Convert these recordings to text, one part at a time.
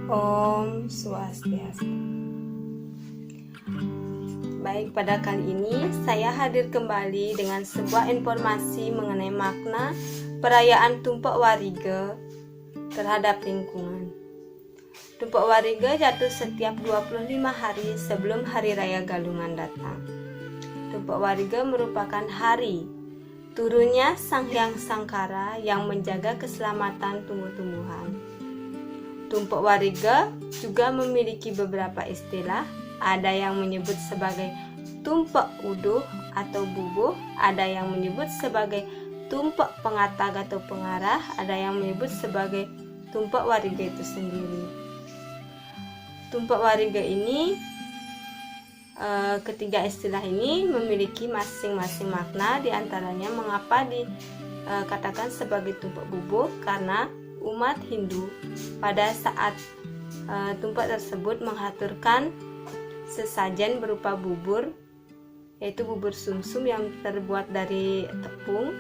Om Swastiastu. Baik, pada kali ini saya hadir kembali dengan sebuah informasi mengenai makna perayaan Tumpek Wariga terhadap lingkungan. Tumpek Wariga jatuh setiap 25 hari sebelum Hari Raya Galungan datang. Tumpek Wariga merupakan hari turunnya Sang Hyang Sangkara yang menjaga keselamatan tumbuh-tumbuhan. Tumpek Wariga juga memiliki beberapa istilah. Ada yang menyebut sebagai tumpek uduh atau bubuh, ada yang menyebut sebagai tumpek pengatag atau pengarah, ada yang menyebut sebagai tumpek wariga itu sendiri. Tumpek wariga ini, ketiga istilah ini memiliki masing-masing makna. Di antaranya mengapa dikatakan sebagai tumpek bubuh, karena umat Hindu pada saat tumpek tersebut menghaturkan sesajen berupa bubur, yaitu bubur sumsum yang terbuat dari tepung,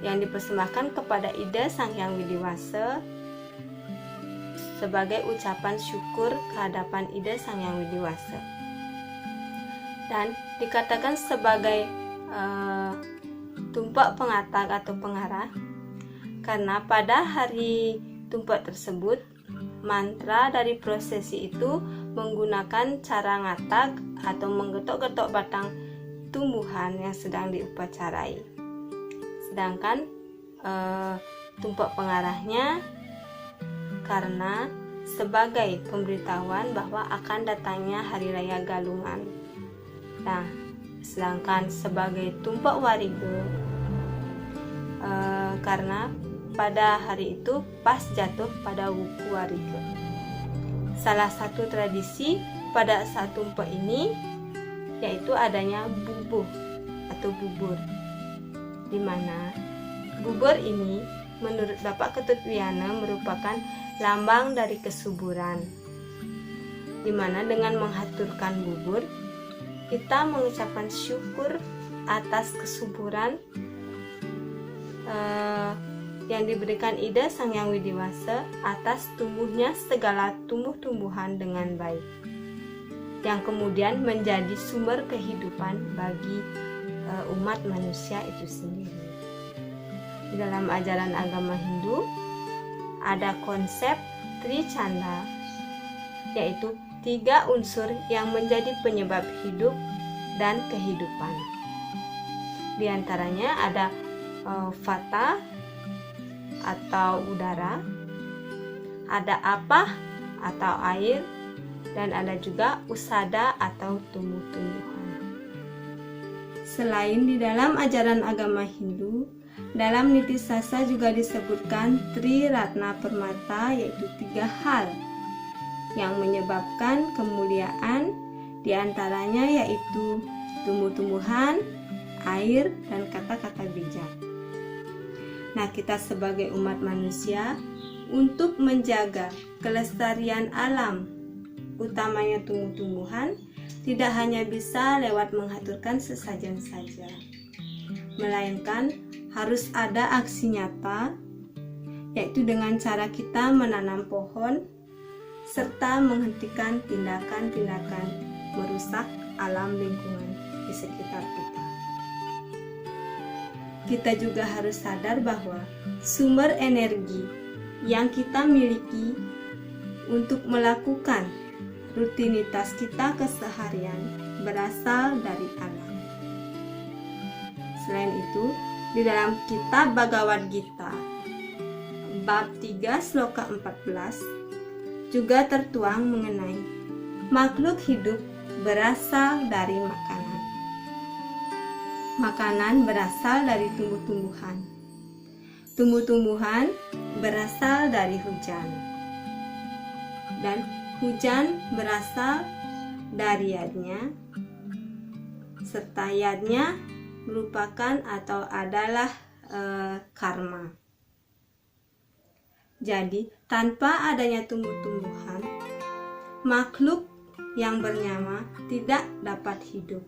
yang dipersembahkan kepada Ida Sang Hyang Widiwasa sebagai ucapan syukur kehadapan Ida Sang Hyang Widiwasa, dan dikatakan sebagai tumpek pengatag atau pengarah karena pada hari tumpek tersebut mantra dari prosesi itu menggunakan cara ngatag atau menggetok-getok batang tumbuhan yang sedang diupacarai. Sedangkan tumpek pengarahnya karena sebagai pemberitahuan bahwa akan datangnya Hari Raya Galungan. Nah, sedangkan sebagai tumpek wariga karena pada hari itu pas jatuh pada wuku wariga. Salah satu tradisi pada saat tumpek ini yaitu adanya bubuh atau bubur, di mana bubur ini menurut Bapak Ketut Wiyana merupakan lambang dari kesuburan, di mana dengan menghaturkan bubur kita mengucapkan syukur atas kesuburan yang diberikan Ida Sang Hyang Widiwasa atas tumbuhnya segala tumbuh-tumbuhan dengan baik, yang kemudian menjadi sumber kehidupan bagi umat manusia itu sendiri. Di dalam ajaran agama Hindu ada konsep Tricanda, yaitu 3 unsur yang menjadi penyebab hidup dan kehidupan. Di antaranya ada vata atau udara, ada apah atau air, dan ada juga usada atau tumbuh-tumbuhan. Selain di dalam ajaran agama Hindu, dalam Niti Sasa juga disebutkan Tri Ratna Permata, yaitu 3 hal yang menyebabkan kemuliaan, di antaranya yaitu tumbuh-tumbuhan, air, dan kata-kata bijak. Nah, kita sebagai umat manusia untuk menjaga kelestarian alam, utamanya tumbuh-tumbuhan, tidak hanya bisa lewat menghaturkan sesajen saja, melainkan harus ada aksi nyata, yaitu dengan cara kita menanam pohon serta menghentikan tindakan-tindakan merusak alam lingkungan di sekitar kita. Kita juga harus sadar bahwa sumber energi yang kita miliki untuk melakukan rutinitas kita keseharian berasal dari alam. Selain itu, di dalam kitab Bhagavad Gita bab 3 sloka 14 juga tertuang mengenai makhluk hidup berasal dari makanan. Makanan berasal dari tumbuh-tumbuhan. Tumbuh-tumbuhan berasal dari hujan. Dan hujan berasal dari yadnya, serta yadnya merupakan atau adalah karma. Jadi, tanpa adanya tumbuh-tumbuhan, makhluk yang bernyawa tidak dapat hidup.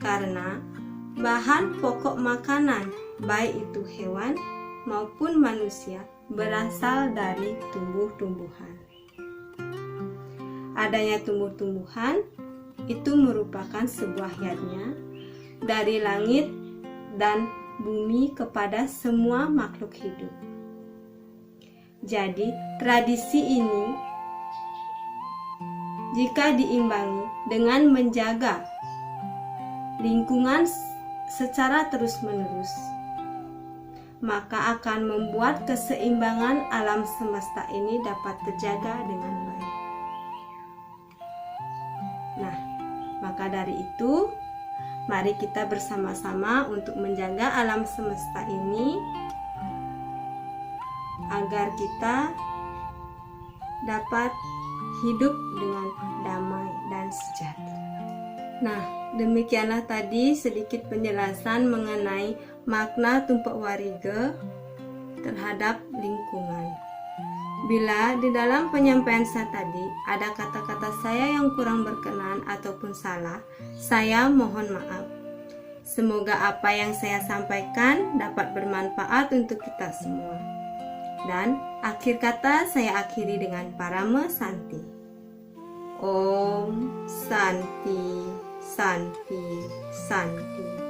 Karena bahan pokok makanan, baik itu hewan maupun manusia, berasal dari tumbuh-tumbuhan. Adanya tumbuh-tumbuhan itu merupakan sebuah yatnya dari langit dan bumi kepada semua makhluk hidup. Jadi, tradisi ini jika diimbangi dengan menjaga lingkungan secara terus-menerus, maka akan membuat keseimbangan alam semesta ini dapat terjaga dengan baik. Nah, maka dari itu, mari kita bersama-sama untuk menjaga alam semesta ini agar kita dapat hidup dengan damai dan sejahtera. Nah, demikianlah tadi sedikit penjelasan mengenai makna tumpak warige terhadap lingkungan. Bila di dalam penyampaian saya tadi ada kata-kata saya yang kurang berkenan ataupun salah, saya mohon maaf. Semoga apa yang saya sampaikan dapat bermanfaat untuk kita semua. Dan akhir kata saya akhiri dengan Parama Santi. Om Santi, Santi, Santi.